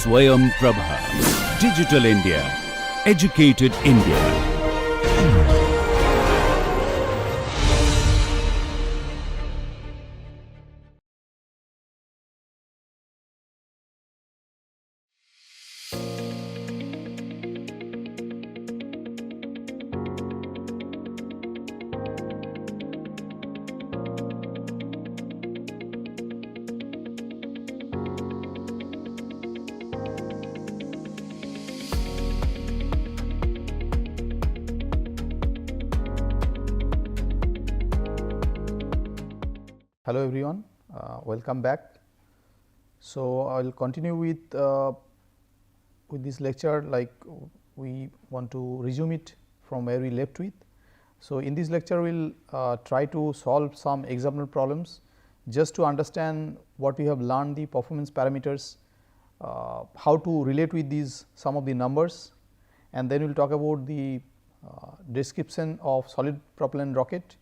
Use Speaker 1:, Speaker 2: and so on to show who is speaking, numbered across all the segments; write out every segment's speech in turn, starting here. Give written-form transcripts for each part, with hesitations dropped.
Speaker 1: SwayamPrabha. Digital India. Educated India.
Speaker 2: Hello everyone, welcome back. So, I will continue with this lecture, like we want to resume it from where we left with. So, in this lecture we will try to solve some example problems just to understand what we have learned, the performance parameters, how to relate with these some of the numbers, and then we will talk about the description of solid propellant rocket,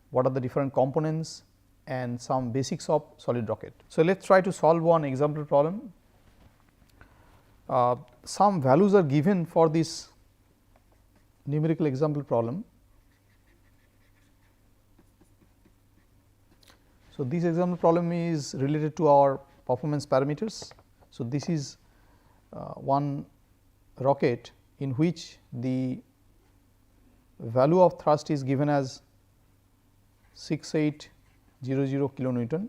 Speaker 2: what are the different components and some basics of solid rocket. So, let us try to solve one example problem. Some values are given for this numerical example problem. So, this example problem is related to our performance parameters. So, this is one rocket in which the value of thrust is given as 6800 kilonewton.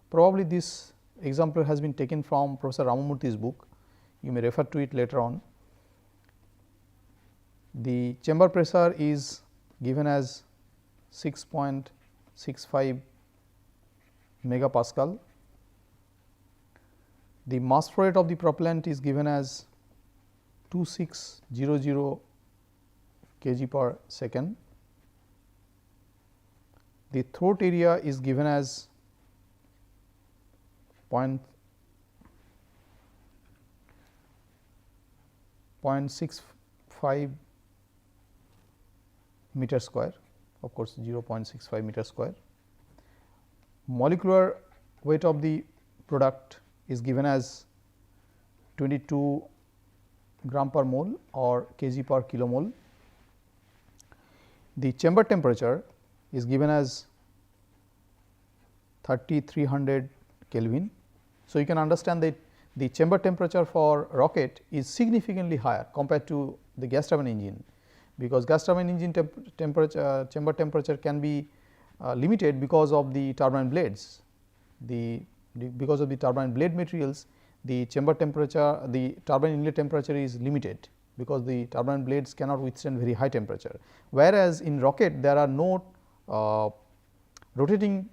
Speaker 2: Probably this example has been taken from Professor Ramamurthy's book, you may refer to it later on. The chamber pressure is given as 6.65 megapascal. The mass flow rate of the propellant is given as 2600 kg per second. The throat area is given as 0.65 meter square, of course 0.65 meter square. Molecular weight of the product is given as 22 gram per mole or kg per kilomole. The chamber temperature is given as 3300 Kelvin. So, you can understand that the chamber temperature for rocket is significantly higher compared to the gas turbine engine, because gas turbine engine chamber temperature can be limited because of the turbine blades. Because of the turbine blade materials, the chamber temperature, the turbine inlet temperature is limited, because the turbine blades cannot withstand very high temperature. Whereas, in rocket there are no rotating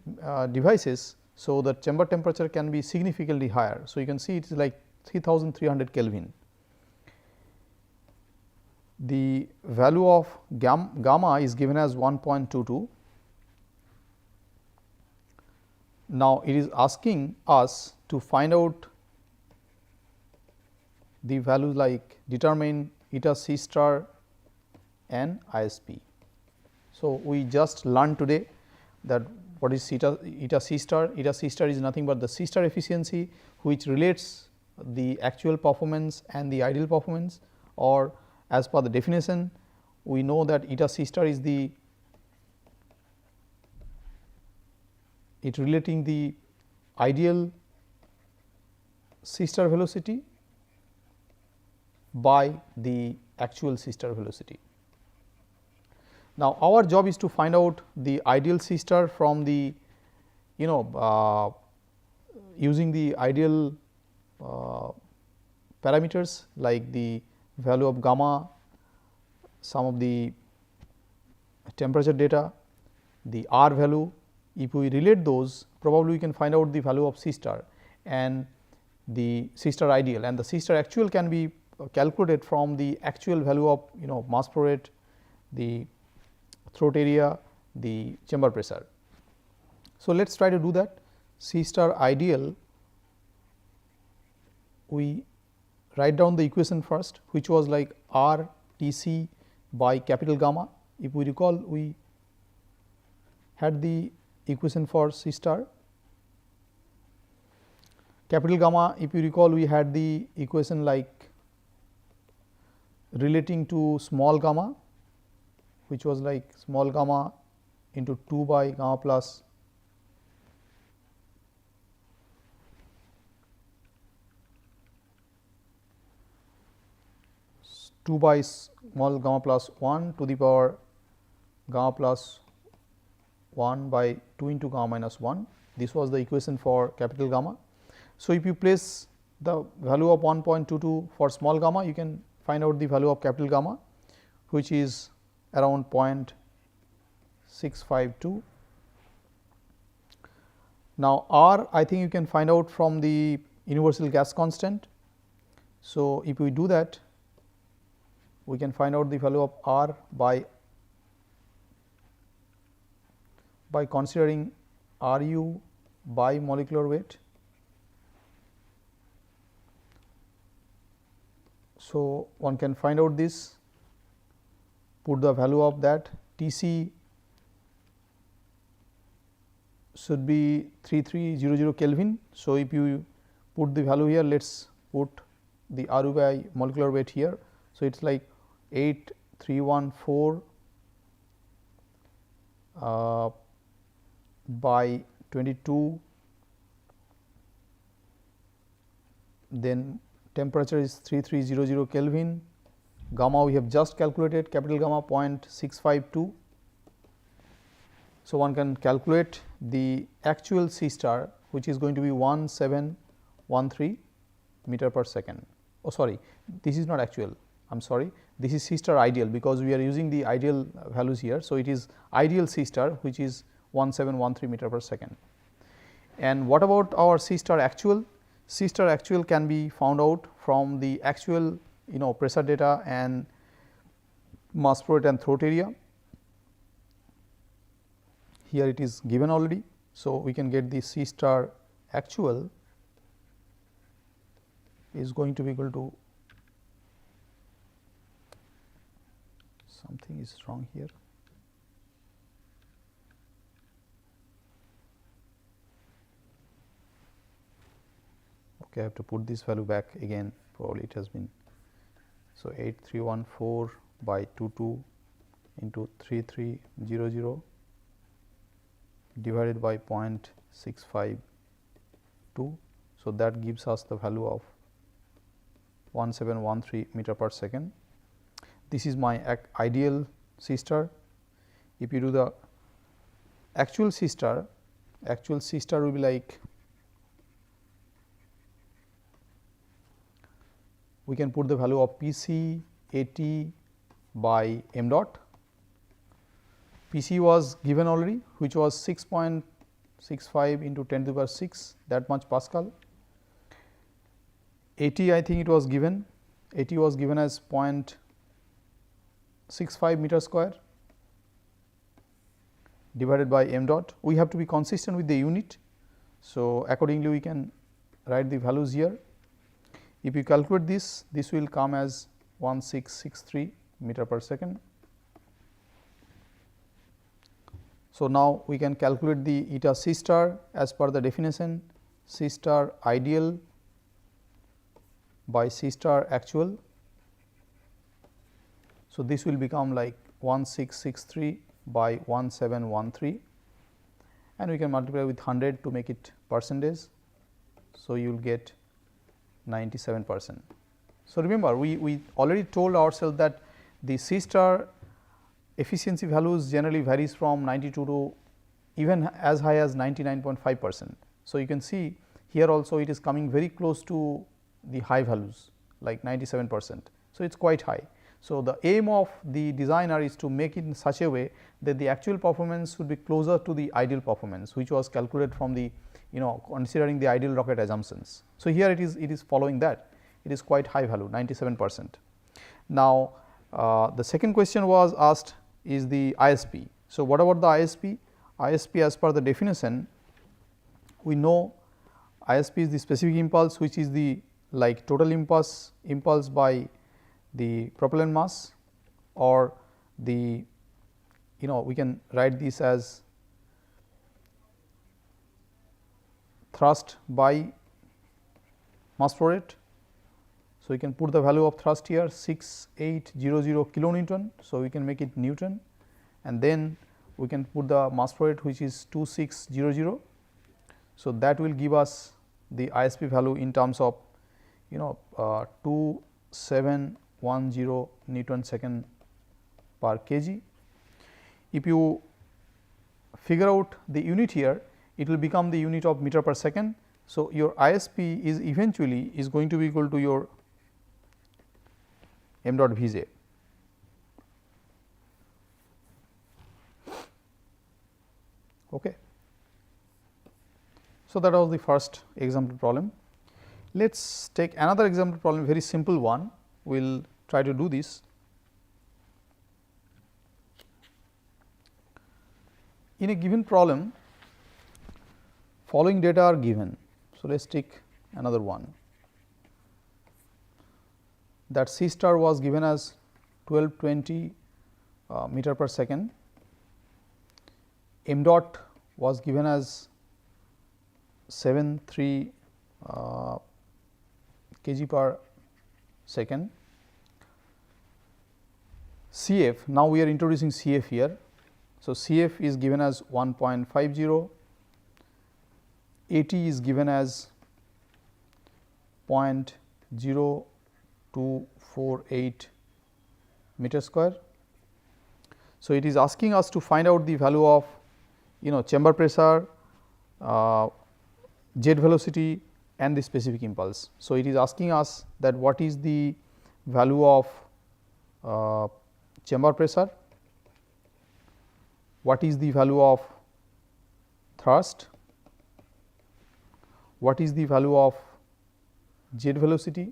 Speaker 2: devices. So, the chamber temperature can be significantly higher. So, you can see it is like 3300 Kelvin. The value of gamma is given as 1.22. Now, it is asking us to find out the values like determine eta C star and ISP. So, we just learned today that what is eta C star. Eta C star is nothing but the C star efficiency, which relates the actual performance and the ideal performance, or as per the definition we know that eta C star is it relating the ideal C star velocity by the actual C star velocity. Now, our job is to find out the ideal C star from the using the ideal parameters like the value of gamma, some of the temperature data, the R value. If we relate those, probably we can find out the value of C star and the C star ideal, and the C star actual can be calculated from the actual value of mass flow rate, the throat area, the chamber pressure. So, let us try to do that. C star ideal, we write down the equation first, which was like R T C by capital gamma. If we recall, we had the equation for C star. capital gamma, if you recall, we had the equation like relating to small gamma, which was like small gamma into 2 by gamma plus 2 by small gamma plus 1 to the power gamma plus 1 by 2 into gamma minus 1. This was the equation for capital gamma. So, if you place the value of 1.22 for small gamma, you can find out the value of capital gamma, which is around 0.652. Now, R I think you can find out from the universal gas constant. So, if we do that, we can find out the value of R by considering Ru by molecular weight. So, one can find out this, put the value of that. Tc should be 3300 Kelvin. So, if you put the value here, let us put the Ru by molecular weight here. So, it is like 8314 by 22, then temperature is 3300 Kelvin, gamma we have just calculated, capital gamma 0.652. So, one can calculate the actual C star, which is going to be 1713 meter per second. Oh sorry, this is not actual, I am sorry, this is C star ideal, because we are using the ideal values here. So, it is ideal C star, which is 1713 meter per second. And what about our C star actual? C star actual can be found out from the actual pressure data and mass flow rate and throat area. Here it is given already. So, we can get the C star actual is going to be equal to, something is wrong here. Okay, I have to put this value back again, probably it has been. So, 8314 by 22 into 3300 divided by 0.652. So, that gives us the value of 1713 meter per second. This is my ideal C star. If you do the actual C star will be like, we can put the value of Pc 80 by m dot. Pc was given already, which was 6.65 into 10 to the power 6, that much Pascal. 80 I think it was given, 80 was given as 0.65 meter square divided by m dot. We have to be consistent with the unit. So, accordingly we can write the values here. If you calculate this, this will come as 1663 meter per second. So, now we can calculate the eta C star as per the definition, C star ideal by C star actual. So, this will become like 1663 by 1713, and we can multiply with 100 to make it percentage. So, you will get 97%. So, remember we already told ourselves that the C star efficiency values generally varies from 92 to even as high as 99.5%. So, you can see here also it is coming very close to the high values like 97%. So, it is quite high. So, the aim of the designer is to make it in such a way that the actual performance should be closer to the ideal performance, which was calculated from the considering the ideal rocket assumptions. So, here it is following that, it is quite high value 97%. Now, the second question was asked is the ISP. So, what about the ISP? ISP as per the definition, we know ISP is the specific impulse, which is the like total impulse by the propellant mass, or the we can write this as thrust by mass flow rate. So, we can put the value of thrust here 6800 kilonewton. So, we can make it Newton, and then we can put the mass flow rate which is 2600. So, that will give us the ISP value in terms of 2710 Newton second per kg. If you figure out the unit here, it will become the unit of meter per second. So, your ISP is eventually is going to be equal to your m dot Vj. Okay. So, that was the first example problem. Let us take another example problem, very simple one. We will try to do this. In a given problem, following data are given. So, let us take another one, that C star was given as 1220 meter per second, m dot was given as 73 kg per second. CF, now we are introducing CF here. So, CF is given as 1.50, AT is given as 0.0248 meter square. So, it is asking us to find out the value of chamber pressure, jet velocity and the specific impulse. So, it is asking us that what is the value of chamber pressure, what is the value of thrust, what is the value of jet velocity,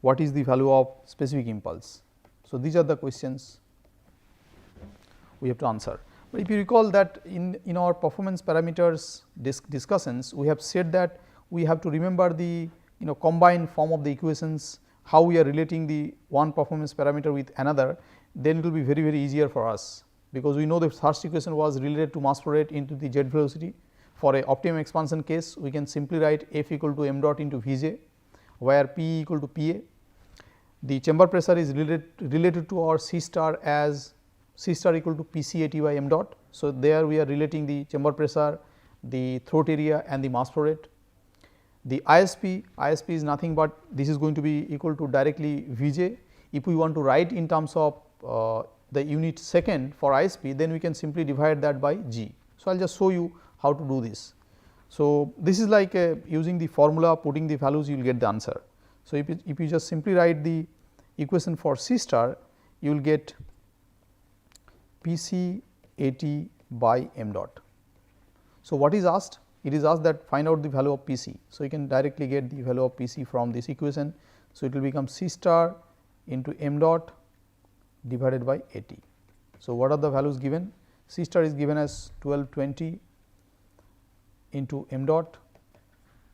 Speaker 2: what is the value of specific impulse. So, these are the questions we have to answer. But if you recall that in our performance parameters discussions, we have said that we have to remember the combined form of the equations, how we are relating the one performance parameter with another, then it will be very easier for us, because we know the thrust equation was related to mass flow rate into the jet velocity. For a optimum expansion case, we can simply write F equal to m dot into Vj, where P equal to Pa. The chamber pressure is related to our C star as C star equal to Pc At by m dot. So, there we are relating the chamber pressure, the throat area and the mass flow rate. The ISP is nothing but this is going to be equal to directly Vj. If we want to write in terms of the unit second for ISP, then we can simply divide that by G. So, I will just show you how to do this. So, this is like using the formula, putting the values, you will get the answer. So, if you just simply write the equation for C star, you will get Pc At by m dot. So, what is asked? It is asked that find out the value of Pc. So, you can directly get the value of Pc from this equation. So, it will become C star into m dot divided by At. So, what are the values given? C star is given as 1220 into m dot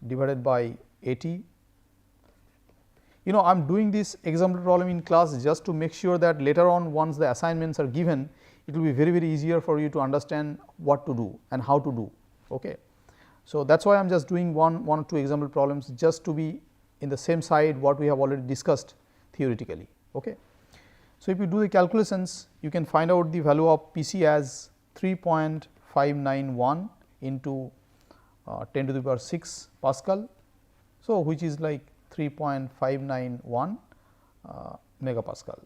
Speaker 2: divided by At. I am doing this example problem in class just to make sure that later on, once the assignments are given, it will be very easier for you to understand what to do and how to do. Okay. So, that is why I am just doing one or two example problems, just to be in the same side what we have already discussed theoretically. Okay. So, if you do the calculations, you can find out the value of Pc as 3.591 into 10 to the power 6 Pascal. So, which is like 3.591 megapascal.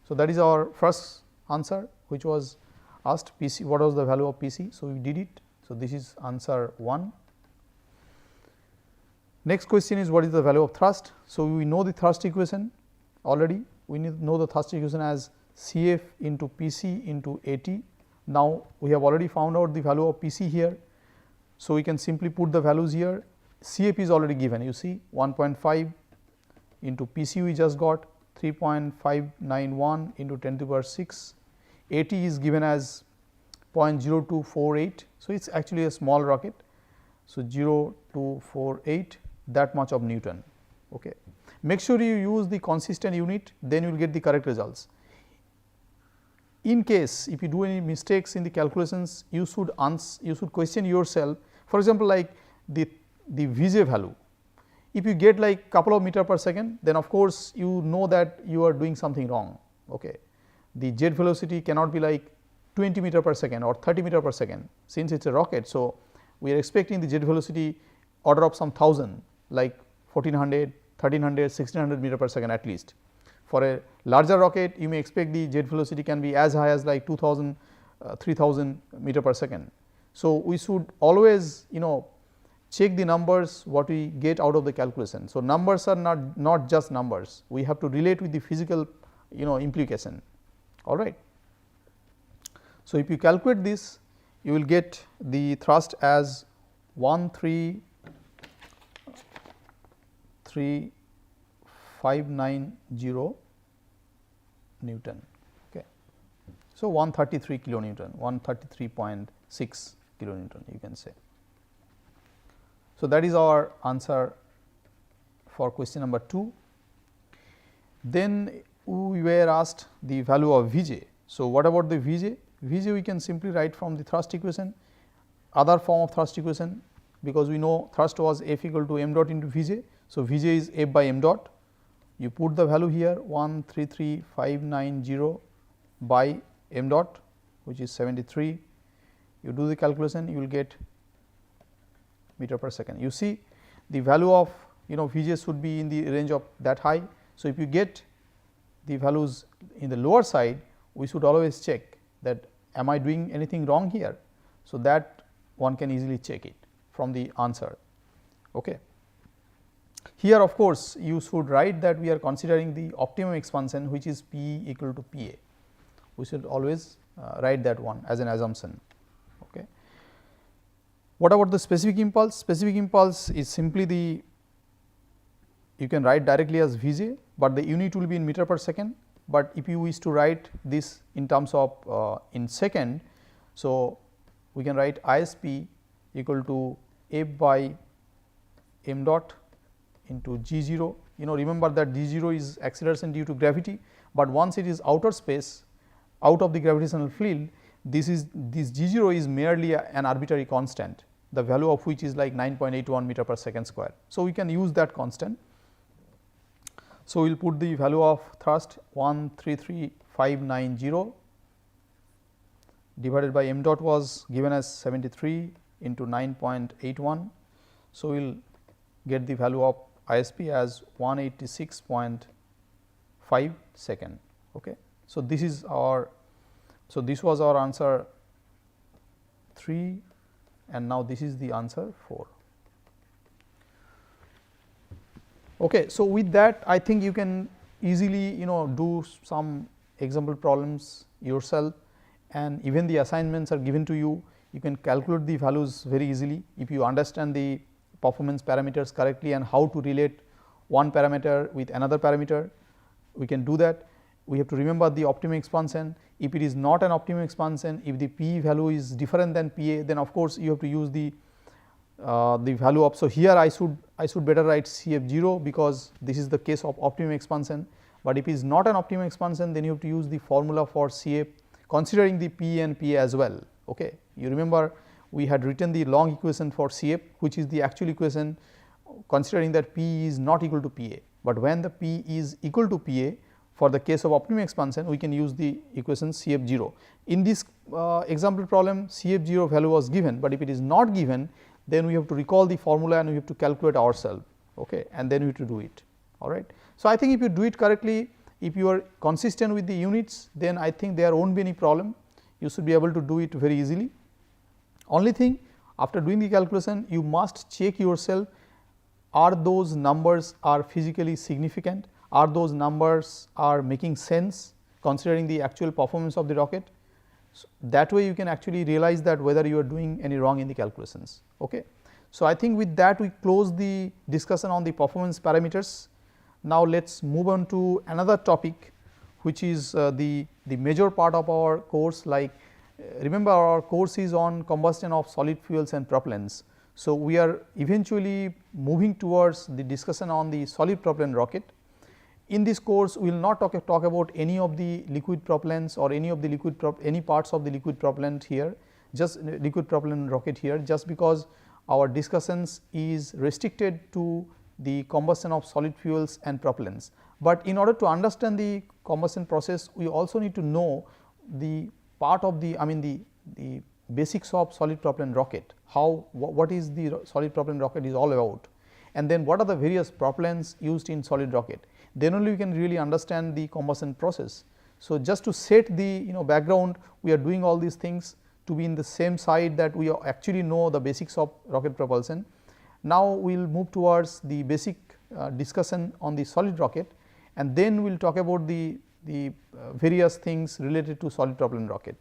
Speaker 2: So, that is our first answer, which was asked Pc, what was the value of Pc. So, we did it. So, this is answer 1. Next question is what is the value of thrust. So, we know the thrust equation already, we know the thrust equation as Cf into Pc into At. Now, we have already found out the value of Pc here. So, we can simply put the values here. Cf is already given, you see 1.5 into Pc we just got 3.591 into 10 to the power 6. At is given as 0.0248. So, it is actually a small rocket. So, 0.0248, that much of Newton. Okay. Make sure you use the consistent unit, then you will get the correct results. in case if you do any mistakes in the calculations, you should question yourself. For example, like the Vj value, if you get like couple of meter per second, then of course you know that you are doing something wrong. Okay. The jet velocity cannot be like 20 meter per second or 30 meter per second, since it is a rocket. So, we are expecting the jet velocity order of some 1000, like 1400, 1300, 1600 meter per second at least. For a larger rocket, you may expect the jet velocity can be as high as like 2000, 3000 meter per second. So, we should always check the numbers what we get out of the calculation. So, numbers are not just numbers, we have to relate with the physical implication, all right. So, if you calculate this, you will get the thrust as 133,590 Newton. Okay. So, 133 kilonewton, 133.6 kilonewton you can say. So, that is our answer for question number 2. Then we were asked the value of Vj. So, what about the Vj? Vj we can simply write from the thrust equation, other form of thrust equation, because we know thrust was F equal to m dot into Vj. So, Vj is F by m dot. You put the value here 133,590 by m dot, which is 73. You do the calculation, you will get meter per second. You see the value of Vj should be in the range of that high. So, if you get the values in the lower side, we should always check that am I doing anything wrong here. So, that one can easily check it from the answer. Okay. Here of course, you should write that we are considering the optimum expansion, which is P equal to Pa. We should always write that one as an assumption. Okay. What about the specific impulse? Specific impulse is simply you can write directly as Vj, but the unit will be in meter per second. But if you wish to write this in terms of in second, so we can write ISP equal to F by m dot into G0. Remember that G0 is acceleration due to gravity, but once it is outer space, out of the gravitational field, this G0 is merely an arbitrary constant, the value of which is like 9.81 meter per second square. So, we can use that constant. So, we will put the value of thrust 133,590 divided by m dot was given as 73 into 9.81. So, we will get the value of ISP as 186.5 second. Okay. So, this is this was our answer 3, and now this is the answer 4. Okay. So, with that I think you can easily do some example problems yourself, and even the assignments are given to you. You can calculate the values very easily if you understand the performance parameters correctly and how to relate one parameter with another parameter. We can do that. We have to remember the optimum expansion. If it is not an optimum expansion, if the P value is different than Pa, then of course you have to use the value of. So, here I should better write Cf0, because this is the case of optimum expansion, but if it is not an optimum expansion, then you have to use the formula for Cf considering the P and Pa as well. Okay. You remember we had written the long equation for Cf, which is the actual equation considering that P is not equal to Pa, but when the P is equal to Pa, for the case of optimum expansion we can use the equation Cf0. In this example problem, Cf0 value was given, but if it is not given, then we have to recall the formula and we have to calculate ourselves, okay, and then we have to do it, all right. So, I think if you do it correctly, if you are consistent with the units, then I think there won't be any problem. You should be able to do it very easily. Only thing, after doing the calculation, you must check yourself, are those numbers are physically significant, are those numbers are making sense considering the actual performance of the rocket. So, that way you can actually realize that whether you are doing any wrong in the calculations. Okay. So, I think with that we close the discussion on the performance parameters. Now, let us move on to another topic, which is the major part of our course. Like remember, our course is on combustion of solid fuels and propellants. So, we are eventually moving towards the discussion on the solid propellant rocket. in this course we will not talk about any of the liquid propellants or any of the any parts of the liquid propellant here, just liquid propellant rocket here, just because our discussions is restricted to the combustion of solid fuels and propellants. But in order to understand the combustion process, we also need to know the part of the the basics of solid propellant rocket, how what is the solid propellant rocket is all about, and then what are the various propellants used in solid rocket. Then only we can really understand the combustion process. So, just to set the background, we are doing all these things to be in the same side that we actually know the basics of rocket propulsion. Now, we will move towards the basic discussion on the solid rocket, and then we will talk about the various things related to solid propellant rocket.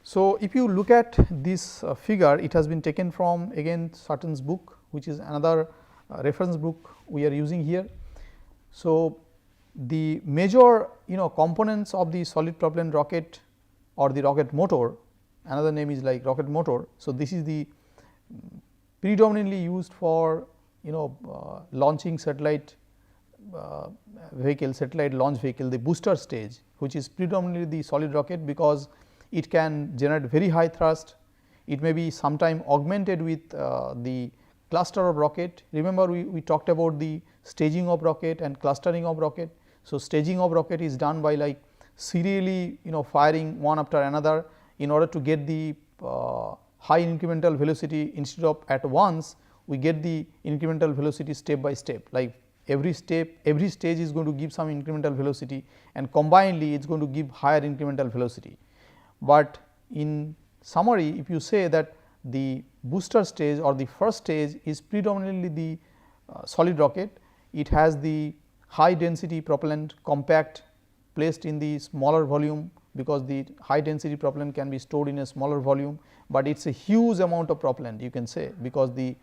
Speaker 2: So, if you look at this figure, it has been taken from again Sutton's book, which is another reference book we are using here. So, the major components of the solid propellant rocket or the rocket motor, another name is like rocket motor. So, this is the predominantly used for launching satellite vehicle, satellite launch vehicle, the booster stage, which is predominantly the solid rocket, because it can generate very high thrust. It may be sometime augmented with the cluster of rocket. Remember, we talked about the staging of rocket and clustering of rocket. So, staging of rocket is done by like serially firing one after another in order to get the high incremental velocity. Instead of at once, we get the incremental velocity step by step, like every step, every stage is going to give some incremental velocity, and combinedly it is going to give higher incremental velocity. But in summary, if you say that the booster stage or the first stage is predominantly the solid rocket, it has the high density propellant compact placed in the smaller volume, because the high density propellant can be stored in a smaller volume, but it is a huge amount of propellant, you can say, because the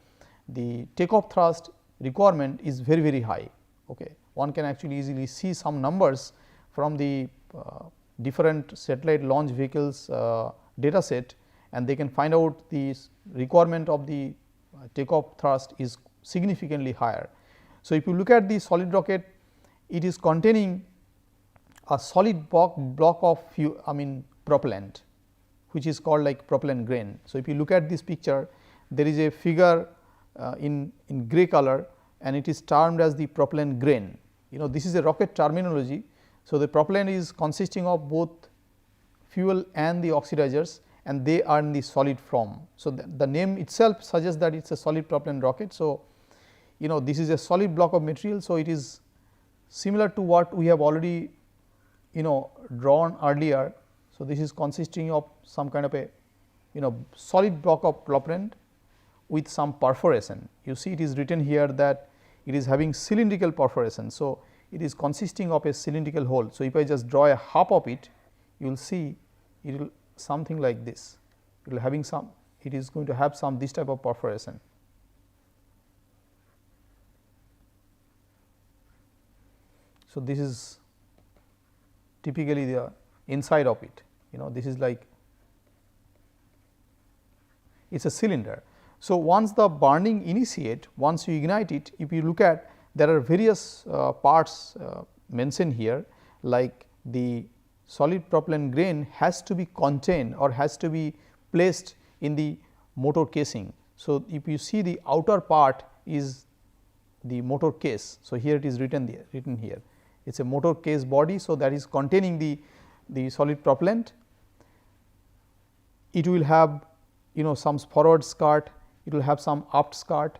Speaker 2: takeoff thrust requirement is very high. Okay. One can actually easily see some numbers from the different satellite launch vehicles data set, and they can find out the requirement of the takeoff thrust is significantly higher. So, if you look at the solid rocket, it is containing a solid block of propellant, which is called like propellant grain. So, if you look at this picture, there is a figure in gray color, and it is termed as the propellant grain. This is a rocket terminology. So, the propellant is consisting of both fuel and the oxidizers, and they are in the solid form. So, the name itself suggests that it is a solid propellant rocket. So, this is a solid block of material. So, it is similar to what we have already drawn earlier. So, this is consisting of some kind of a solid block of propellant with some perforation. You see, it is written here that it is having cylindrical perforation. So, it is consisting of a cylindrical hole. So, if I just draw a half of it, you will see it will something like this. It will having some, it is going to have some this type of perforation. So, this is typically the inside of it. This is like it is a cylinder. So, once the burning initiate, once you ignite it, if you look at, there are various parts mentioned here, like the solid propellant grain has to be contained or has to be placed in the motor casing. So, if you see, the outer part is the motor case. So, here it is written here. It is a motor case body. So, that is containing the solid propellant. It will have some forward skirt, it will have some aft skirt,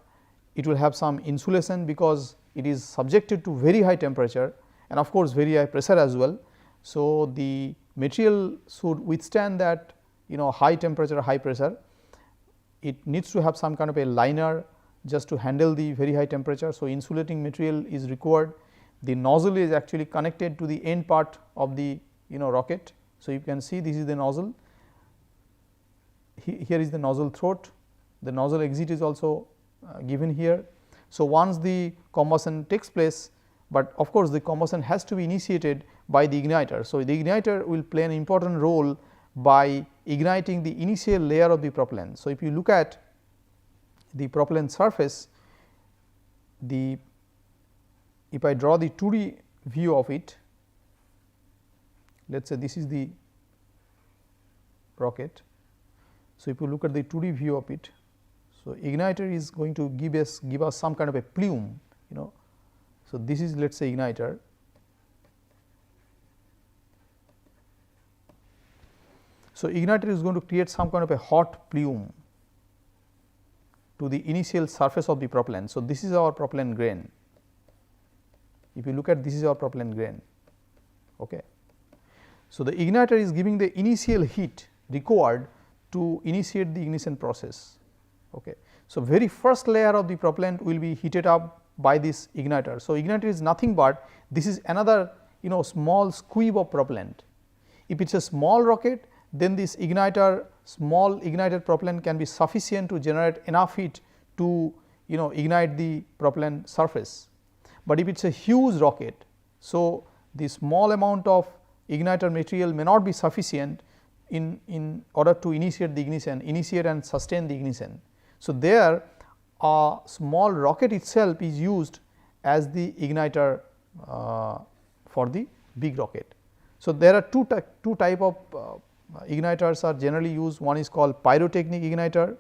Speaker 2: it will have some insulation, because it is subjected to very high temperature and of course, very high pressure as well. So, the material should withstand that high temperature, high pressure. It needs to have some kind of a liner just to handle the very high temperature. So, insulating material is required. The nozzle is actually connected to the end part of the rocket. So, you can see this is the nozzle, here is the nozzle throat, the nozzle exit is also given here. So, once the combustion takes place, but of course, the combustion has to be initiated by the igniter. So, the igniter will play an important role by igniting the initial layer of the propellant. So, if you look at the propellant surface, if I draw the 2D view of it, let us say this is the rocket. So, if you look at the 2D view of it, so igniter is going to give us some kind of a plume, you know. So, this is let us say igniter. So, igniter is going to create some kind of a hot plume to the initial surface of the propellant. So, this is our propellant grain. If you look at this is our propellant grain. Okay. So, the igniter is giving the initial heat required to initiate the ignition process. Okay. So, very first layer of the propellant will be heated up by this igniter. So, igniter is nothing but this is another small squib of propellant. If it is a small rocket, then this small ignited propellant can be sufficient to generate enough heat to ignite the propellant surface. But if it is a huge rocket, so the small amount of igniter material may not be sufficient in order to initiate the ignition, initiate and sustain the ignition. So, there a small rocket itself is used as the igniter for the big rocket. So, there are two type of igniters are generally used. One is called pyrotechnic igniter,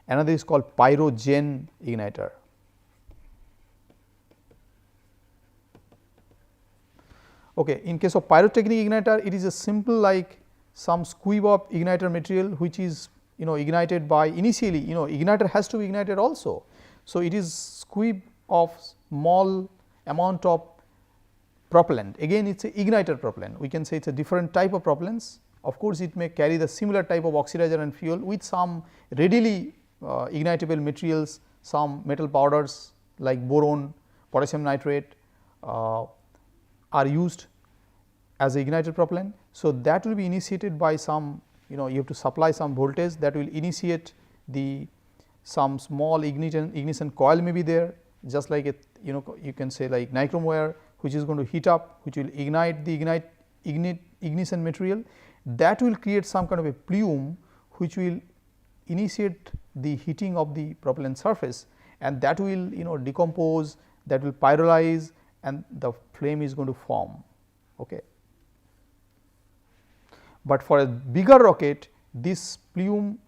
Speaker 2: another is called pyrogen igniter. Okay. In case of pyrotechnic igniter, it is a simple like some squib of igniter material which is ignited by initially igniter has to be ignited also. So, it is squib of small amount of propellant, again it is a igniter propellant, we can say it is a different type of propellants. Of course, it may carry the similar type of oxidizer and fuel with some readily ignitable materials, some metal powders like boron, potassium nitrate are used as a igniter propellant. So, that will be initiated by some you have to supply some voltage that will initiate the some small ignition coil may be there, just like a you can say like nichrome wire which is going to heat up, which will ignite the ignition material, that will create some kind of a plume which will initiate the heating of the propellant surface, and that will decompose, that will pyrolyze, and the flame is going to form. Okay. But for a bigger rocket, this plume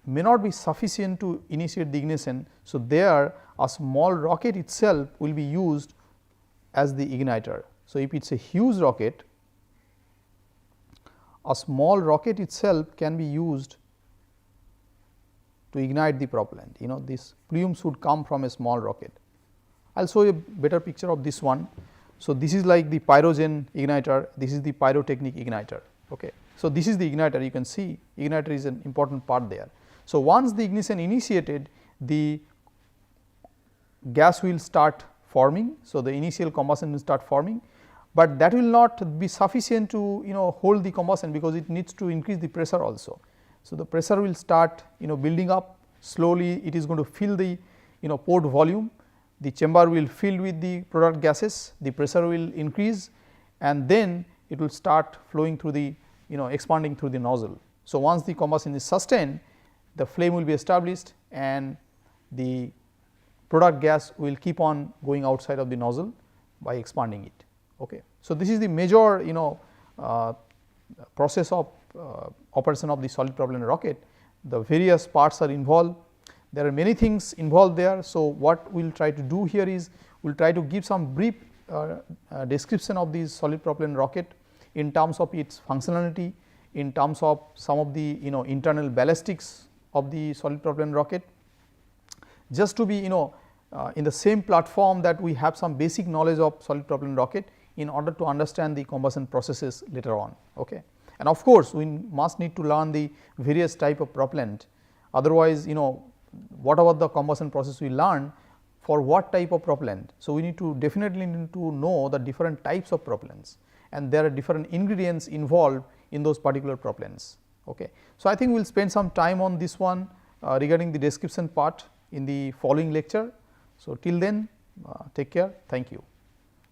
Speaker 2: may not be sufficient to initiate the ignition. So, there a small rocket itself will be used as the igniter. So, if it is a huge rocket, a small rocket itself can be used to ignite the propellant. This plume should come from a small rocket. I will show you a better picture of this one. So, this is like the pyrogen igniter, this is the pyrotechnic igniter. Okay. So, this is the igniter, you can see igniter is an important part there. So, once the ignition initiated, the gas will start forming. So, the initial combustion will start forming, but that will not be sufficient to hold the combustion, because it needs to increase the pressure also. So, the pressure will start building up slowly, it is going to fill the port volume, the chamber will fill with the product gases, the pressure will increase, and then it will start flowing through the expanding through the nozzle. So, once the combustion is sustained, the flame will be established and the product gas will keep on going outside of the nozzle by expanding it. Okay. So, this is the major process of operation of the solid propellant rocket. The various parts are involved, there are many things involved there. So, what we will try to do here is we will try to give some brief description of this solid propellant rocket in terms of its functionality, in terms of some of the internal ballistics of the solid propellant rocket, just to be in the same platform that we have some basic knowledge of solid propellant rocket in order to understand the combustion processes later on. Okay. And of course, we must need to learn the various type of propellant, otherwise whatever the combustion process we learn, for what type of propellant. So, we definitely need to know the different types of propellants, and there are different ingredients involved in those particular propellants. Okay. So, I think we will spend some time on this one regarding the description part in the following lecture. So, till then take care, thank you.